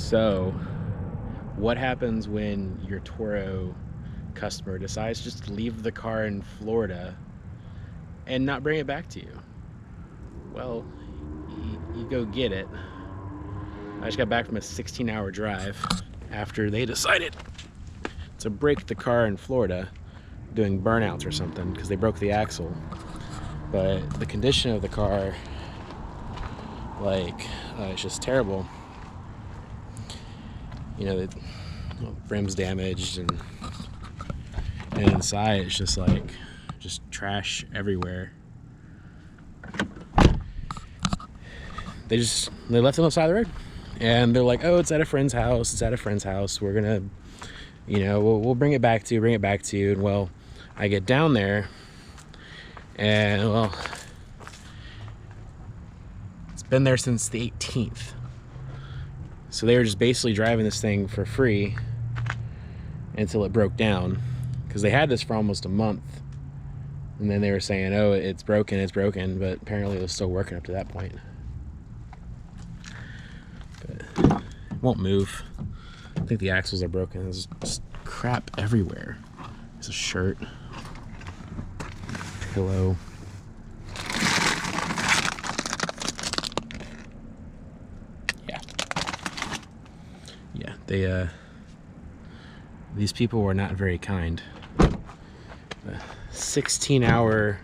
So, what happens when your Turo customer decides just to leave the car in Florida and not bring it back to you? Well, you go get it. I just got back from a 16-hour drive after they decided to break the car in Florida doing burnouts or something because they broke the axle. But the condition of the car, it's just terrible. You know, the brim's damaged, and inside it's just trash everywhere. They left it on the side of the road, and they're like, "Oh, it's at a friend's house. It's at a friend's house. We're gonna, we'll bring it back to you. Bring it back to you." And well, I get down there, and it's been there since the 18th. So they were just basically driving this thing for free until it broke down, because they had this for almost a month, and then they were saying, "Oh, it's broken," but apparently it was still working up to that point. But it won't move. I think the axles are broken. There's just crap everywhere. There's a shirt, pillow. Yeah, these people were not very kind. A 16-hour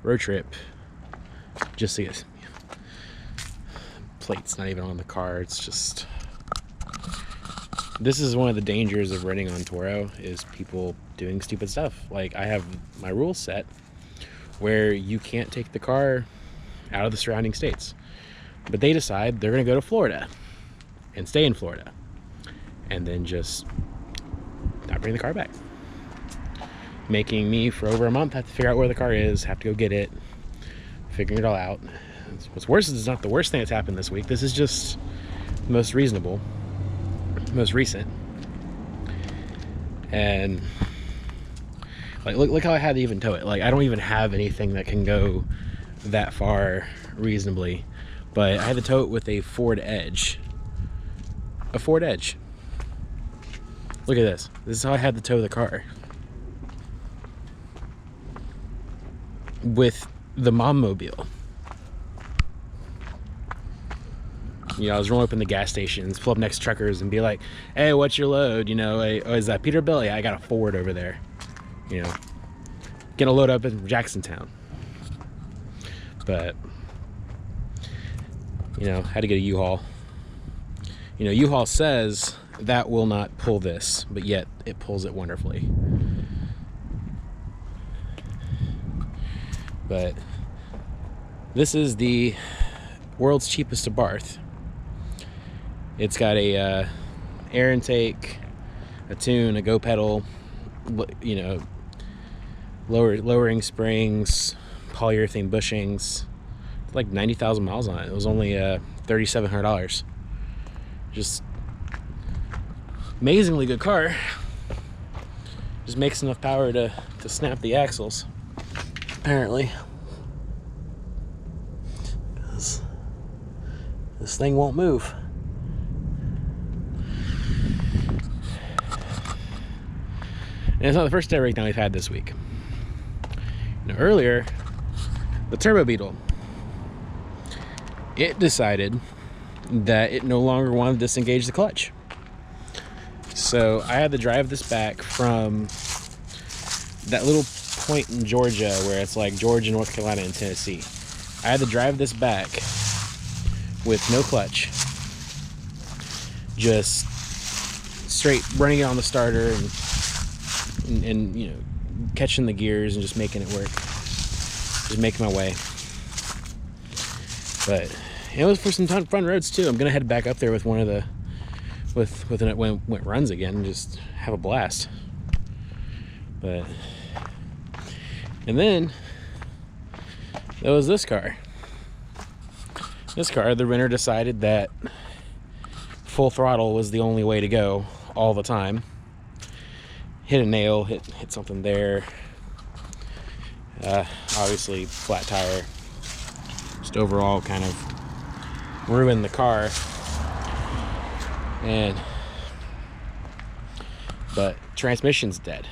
road trip just to get plates not even on the car. It's just, this is one of the dangers of renting on Turo, is people doing stupid stuff. Like, I have my rules set where you can't take the car out of the surrounding states, but they decide they're gonna go to Florida and stay in Florida, and then just not bring the car back, making me for over a month have to figure out where the car is, have to go get it, figuring it all out. What's worse is it's not the worst thing that's happened this week. This is just the most reasonable, most recent. And look how I had to even tow it. I don't even have anything that can go that far reasonably, but I had to tow it with a Ford Edge. A Ford Edge. Look at this. This is how I had to tow the car. With the mom mobile. I was rolling up in the gas stations, pull up next to truckers and be like, "Hey, what's your load? Hey, oh, is that Peterbilt? Yeah, I got a Ford over there. Get a load up in Jacksontown." But, had to get a U-Haul. U-Haul says that will not pull this, but yet it pulls it wonderfully. But this is the world's cheapest Abarth. It's got a air intake, a tune, a go pedal, lowering springs, polyurethane bushings. It's like 90,000 miles on it. It was only $3,700. Just amazingly good car. Just makes enough power to snap the axles, apparently. Because this thing won't move. And it's not the first air breakdown we've had this week. Earlier, the Turbo Beetle, it decided that it no longer wanted to disengage the clutch. So I had to drive this back from that little point in Georgia where it's like Georgia, North Carolina, and Tennessee. I had to drive this back with no clutch, just straight running it on the starter and catching the gears and just making it work, just making my way. But it was for some fun roads too. I'm gonna head back up there with one of the when it runs again and just have a blast. And then there was this car. The renter decided that full throttle was the only way to go all the time. Hit a nail, hit something there. Obviously flat tire. Just overall kind of ruined the car. But transmission's dead.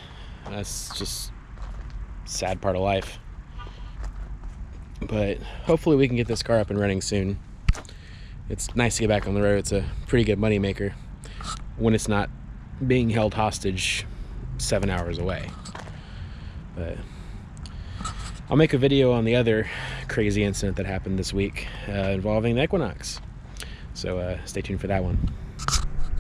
That's just a sad part of life. But hopefully we can get this car up and running soon. It's nice to get back on the road. It's a pretty good money maker when it's not being held hostage 7 hours away. But I'll make a video on the other crazy incident that happened this week involving the Equinox. So stay tuned for that one.